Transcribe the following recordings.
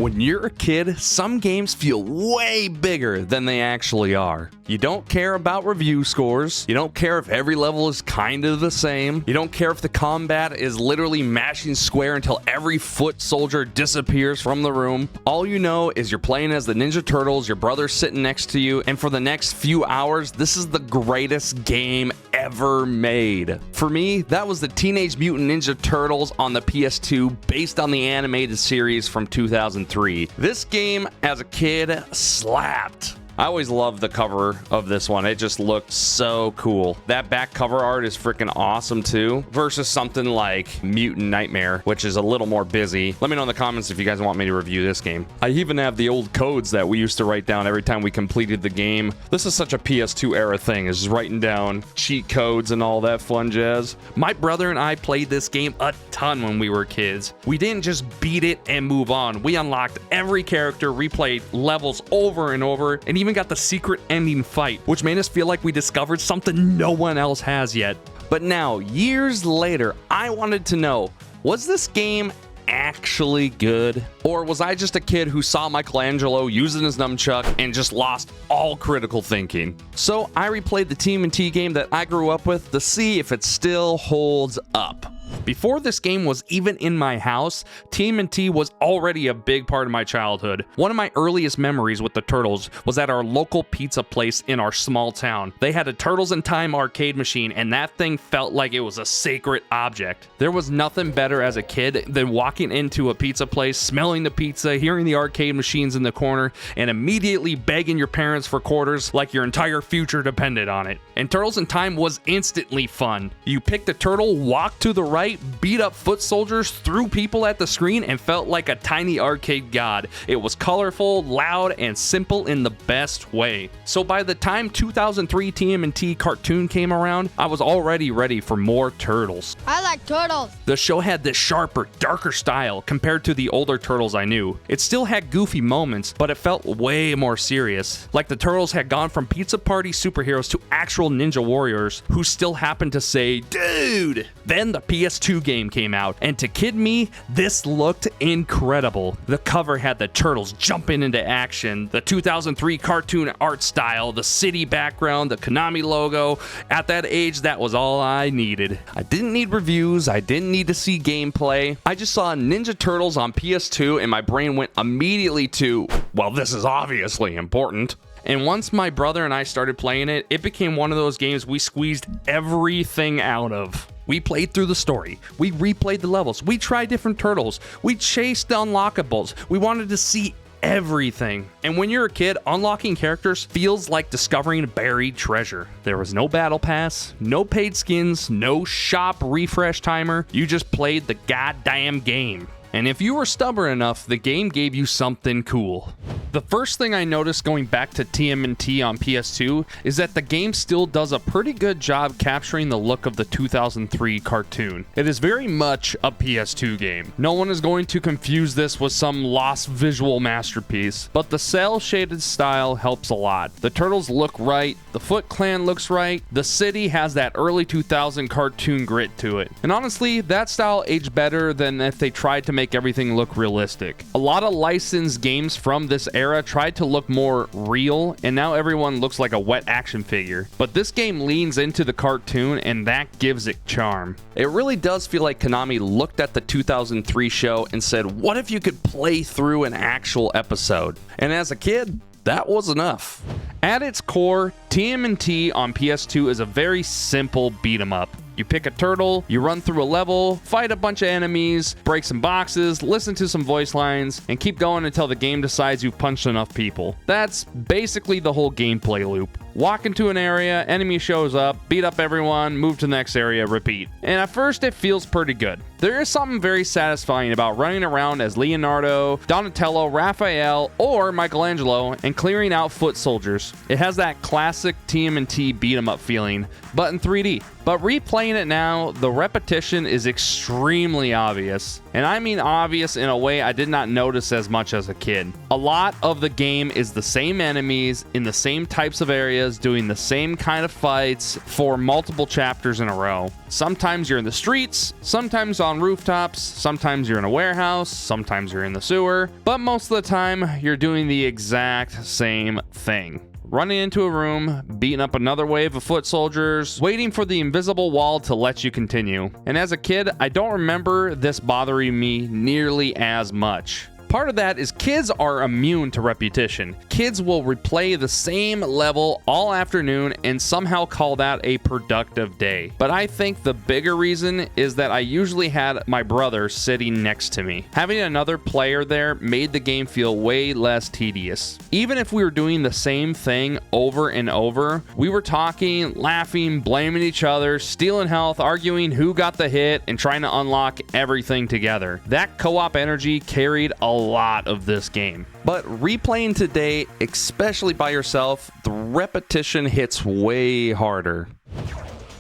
When you're a kid, some games feel way bigger than they actually are. You don't care about review scores. You don't care if every level is kind of the same. You don't care if the combat is literally mashing square until every foot soldier disappears from the room. All you know is you're playing as the Ninja Turtles, your brother's sitting next to you, and for the next few hours, this is the greatest game ever made. For me, that was the Teenage Mutant Ninja Turtles on the PS2 based on the animated series from 2003. This game, as a kid, slapped. I always loved the cover of this one. It just looked so cool. That back cover art is freaking awesome too, versus something like Mutant Nightmare, which is a little more busy. Let me know in the comments if you guys want me to review this game. I even have the old codes that we used to write down every time we completed the game. This is such a PS2 era thing, is just writing down cheat codes and all that fun jazz. My brother and I played this game a ton when we were kids. We didn't just beat it and move on. We unlocked every character, replayed levels over and over, and even got the secret ending fight, which made us feel like we discovered something no one else has yet. But now, years later, I wanted to know, was this game actually good? Or was I just a kid who saw Michelangelo using his nunchuck and just lost all critical thinking? So I replayed the Tmnt game that I grew up with to see if it still holds up. Before this game was even in my house, Tmnt was already a big part of my childhood. One of my earliest memories with the Turtles was at our local pizza place in our small town. They had a Turtles in Time arcade machine, and that thing felt like it was a sacred object. There was nothing better as a kid than walking into a pizza place, smelling the pizza, hearing the arcade machines in the corner, and immediately begging your parents for quarters like your entire future depended on it. And Turtles in Time was instantly fun. You picked a turtle, walked to the right, beat up foot soldiers, threw people at the screen, and felt like a tiny arcade god. It was colorful, loud, and simple in the best way. So by the time 2003 TMNT cartoon came around, I was already ready for more Turtles. I like turtles. The show had this sharper, darker style compared to the older Turtles I knew. It still had goofy moments, but it felt way more serious. Like the Turtles had gone from pizza party superheroes to actual ninja warriors who still happened to say, dude! Then the PS2 game came out, and to kid me, this looked incredible. The cover had the Turtles jumping into action, the 2003 cartoon art style, the city background, the Konami logo. At that age, that was all I needed. I didn't need reviews, I didn't need to see gameplay. I just saw Ninja Turtles on PS2 and my brain went immediately to, well, this is obviously important. And once my brother and I started playing it, it became one of those games we squeezed everything out of. We played through the story, we replayed the levels, we tried different turtles, we chased the unlockables, we wanted to see everything. And when you're a kid, unlocking characters feels like discovering a buried treasure. There was no battle pass, no paid skins, no shop refresh timer, you just played the goddamn game. And if you were stubborn enough, the game gave you something cool. The first thing I noticed going back to TMNT on PS2 is that the game still does a pretty good job capturing the look of the 2003 cartoon. It is very much a PS2 game. No one is going to confuse this with some lost visual masterpiece, but the cel-shaded style helps a lot. The Turtles look right, the Foot Clan looks right, the city has that early 2000 cartoon grit to it. And honestly, that style aged better than if they tried to make everything look realistic. A lot of licensed games from this era tried to look more real, and now everyone looks like a wet action figure. But this game leans into the cartoon, and that gives it charm. It really does feel like Konami looked at the 2003 show and said, what if you could play through an actual episode? And as a kid, that was enough. At its core, TMNT on PS2 is a very simple beat 'em up. You pick a turtle, you run through a level, fight a bunch of enemies, break some boxes, listen to some voice lines, and keep going until the game decides you've punched enough people. That's basically the whole gameplay loop. Walk into an area, enemy shows up, beat up everyone, move to the next area, repeat. And at first it feels pretty good. There is something very satisfying about running around as Leonardo, Donatello, Raphael, or Michelangelo and clearing out foot soldiers. It has that classic TMNT beat 'em up feeling, but in 3D. But replaying it now, the repetition is extremely obvious. And I mean obvious in a way I did not notice as much as a kid. A lot of the game is the same enemies in the same types of areas areas doing the same kind of fights for multiple chapters in a row. Sometimes you're in the streets, sometimes on rooftops, sometimes you're in a warehouse, sometimes you're in the sewer, but most of the time you're doing the exact same thing. Running into a room, beating up another wave of foot soldiers, waiting for the invisible wall to let you continue. And as a kid, I don't remember this bothering me nearly as much. Part of that is kids are immune to repetition. Kids will replay the same level all afternoon and somehow call that a productive day. But I think the bigger reason is that I usually had my brother sitting next to me. Having another player there made the game feel way less tedious. Even if we were doing the same thing over and over, we were talking, laughing, blaming each other, stealing health, arguing who got the hit, and trying to unlock everything together. That co-op energy carried a lot of this game. But replaying today, especially by yourself, the repetition hits way harder.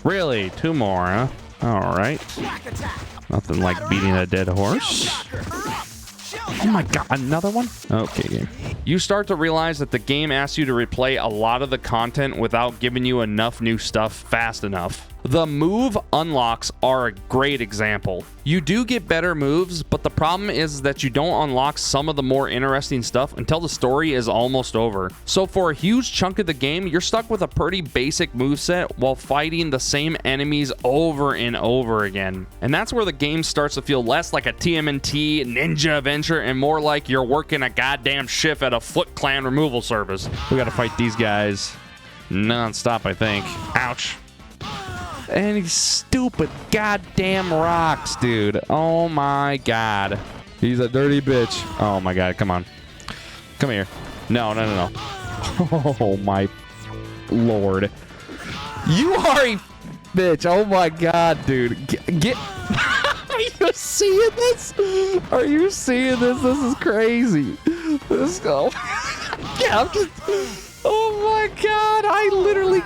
Really? 2 more, huh? Alright. Nothing like beating a dead horse. Oh my god, another one? Okay, game. You start to realize that the game asks you to replay a lot of the content without giving you enough new stuff fast enough. The move unlocks are a great example. You do get better moves, but the problem is that you don't unlock some of the more interesting stuff until the story is almost over. So for a huge chunk of the game, you're stuck with a pretty basic moveset while fighting the same enemies over and over again. And that's where the game starts to feel less like a TMNT ninja adventure and more like you're working a goddamn shift at a Foot Clan removal service. We gotta fight these guys non-stop, I think. Ouch. And these stupid goddamn rocks, dude. Oh my god. He's a dirty bitch. Oh my god, come on. Come here. No. Oh my lord. You are a bitch. Oh my god, dude. Get Are you seeing this? Are you seeing this? This is crazy. Let's go. Yeah, I'm just... Oh my god, I literally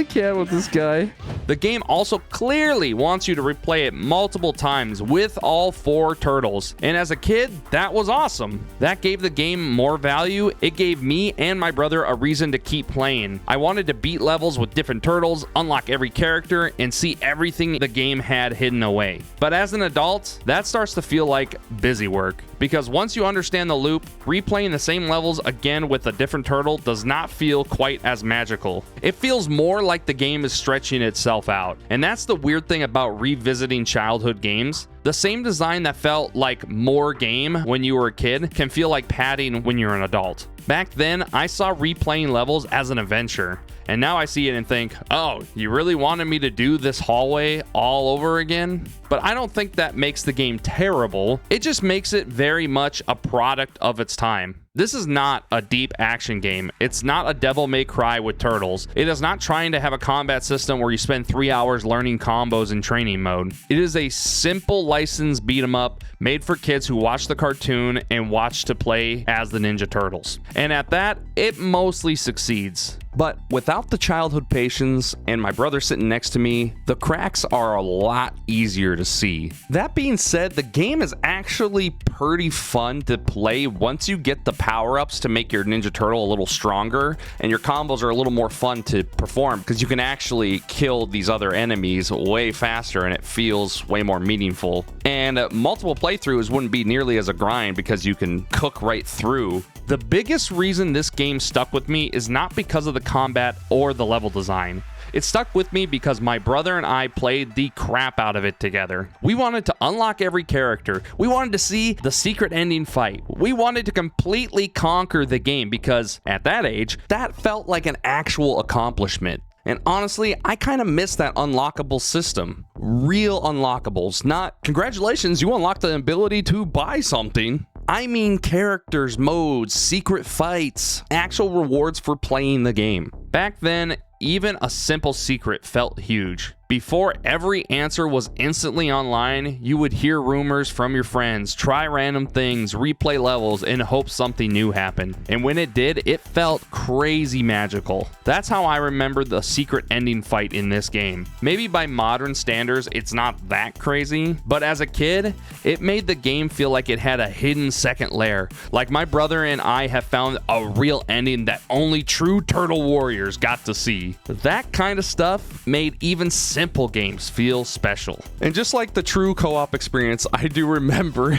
can't with this guy. The game also clearly wants you to replay it multiple times with all 4 turtles. And as a kid, that was awesome. That gave the game more value. It gave me and my brother a reason to keep playing. I wanted to beat levels with different turtles, unlock every character, and see everything the game had hidden away. But as an adult, that starts to feel like busy work. Because once you understand the loop, replaying the same levels again with a different turtle does not feel quite as magical. It feels more like the game is stretching itself out. And that's the weird thing about revisiting childhood games. The same design that felt like more game when you were a kid can feel like padding when you're an adult. Back then, I saw replaying levels as an adventure. And now I see it and think, oh, you really wanted me to do this hallway all over again? But I don't think that makes the game terrible. It just makes it very much a product of its time. This is not a deep action game. It's not a Devil May Cry with turtles. It is not trying to have a combat system where you spend 3 hours learning combos in training mode. It is a simple licensed beat 'em up made for kids who watch the cartoon and watch to play as the Ninja Turtles. And at that, it mostly succeeds. But without the childhood patience and my brother sitting next to me, the cracks are a lot easier to see. That being said, the game is actually pretty fun to play once you get the power-ups to make your Ninja Turtle a little stronger, and your combos are a little more fun to perform because you can actually kill these other enemies way faster and it feels way more meaningful. And multiple playthroughs wouldn't be nearly as a grind because you can cook right through. The biggest reason this game stuck with me is not because of the combat or the level design. It stuck with me because my brother and I played the crap out of it together. We wanted to unlock every character. We wanted to see the secret ending fight. We wanted to completely conquer the game because, at that age, that felt like an actual accomplishment. And honestly, I kind of miss that unlockable system. Real unlockables, not, congratulations, you unlocked the ability to buy something. I mean characters, modes, secret fights, actual rewards for playing the game. Back then, even a simple secret felt huge. Before every answer was instantly online, you would hear rumors from your friends, try random things, replay levels, and hope something new happened. And when it did, it felt crazy magical. That's how I remember the secret ending fight in this game. Maybe by modern standards, it's not that crazy, but as a kid, it made the game feel like it had a hidden second layer. Like my brother and I have found a real ending that only true Turtle Warriors got to see. That kind of stuff made even simple games feel special. And just like the true co-op experience, I do remember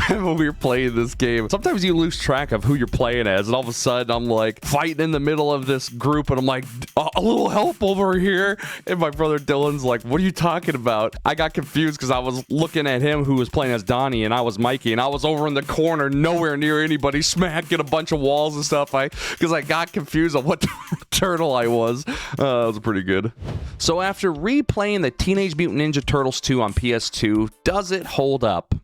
when we were playing this game, sometimes you lose track of who you're playing as, and all of a sudden I'm like fighting in the middle of this group and I'm like, a little help over here, and my brother Dylan's like, what are you talking about? I got confused because I was looking at him who was playing as Donnie and I was Mikey, and I was over in the corner nowhere near anybody, smacking a bunch of walls and stuff because I got confused on what turtle I was. That was pretty good. So after replaying the Teenage Mutant Ninja Turtles 2 on PS2, does it hold up?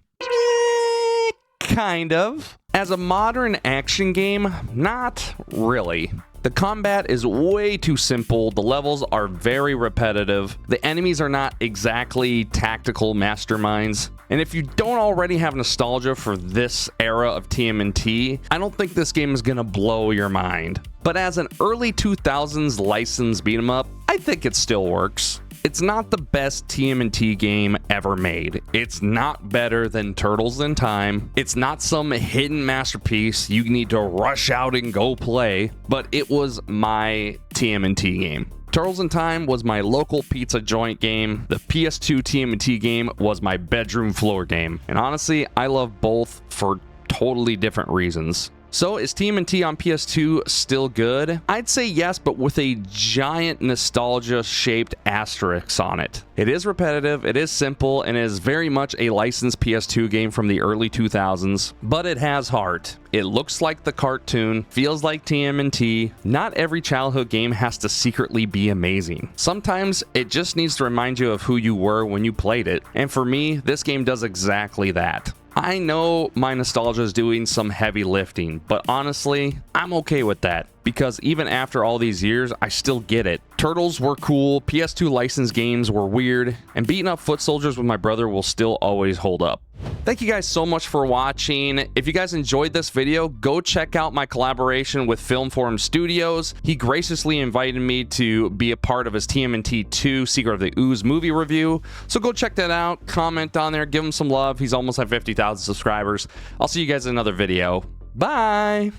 Kind of. As a modern action game, not really. The combat is way too simple, the levels are very repetitive, the enemies are not exactly tactical masterminds, and if you don't already have nostalgia for this era of TMNT, I don't think this game is gonna blow your mind. But as an early 2000s licensed beat 'em up, I think it still works. It's not the best TMNT game ever made. It's not better than Turtles in Time. It's not some hidden masterpiece you need to rush out and go play, but it was my TMNT game. Turtles in Time was my local pizza joint game. The PS2 TMNT game was my bedroom floor game. And honestly, I love both for totally different reasons. So is TMNT on PS2 still good? I'd say yes, but with a giant nostalgia-shaped asterisk on it. It is repetitive, it is simple, and it is very much a licensed PS2 game from the early 2000s, but it has heart. It looks like the cartoon, feels like TMNT. Not every childhood game has to secretly be amazing. Sometimes it just needs to remind you of who you were when you played it, and for me, this game does exactly that. I know my nostalgia is doing some heavy lifting, but honestly, I'm okay with that, because even after all these years, I still get it. Turtles were cool, PS2 licensed games were weird, and beating up foot soldiers with my brother will still always hold up. Thank you guys so much for watching. If you guys enjoyed this video, go check out my collaboration with Film Forum Studios. He graciously invited me to be a part of his TMNT 2 Secret of the Ooze movie review. So go check that out, comment on there, give him some love. He's almost at 50,000 subscribers. I'll see you guys in another video. Bye!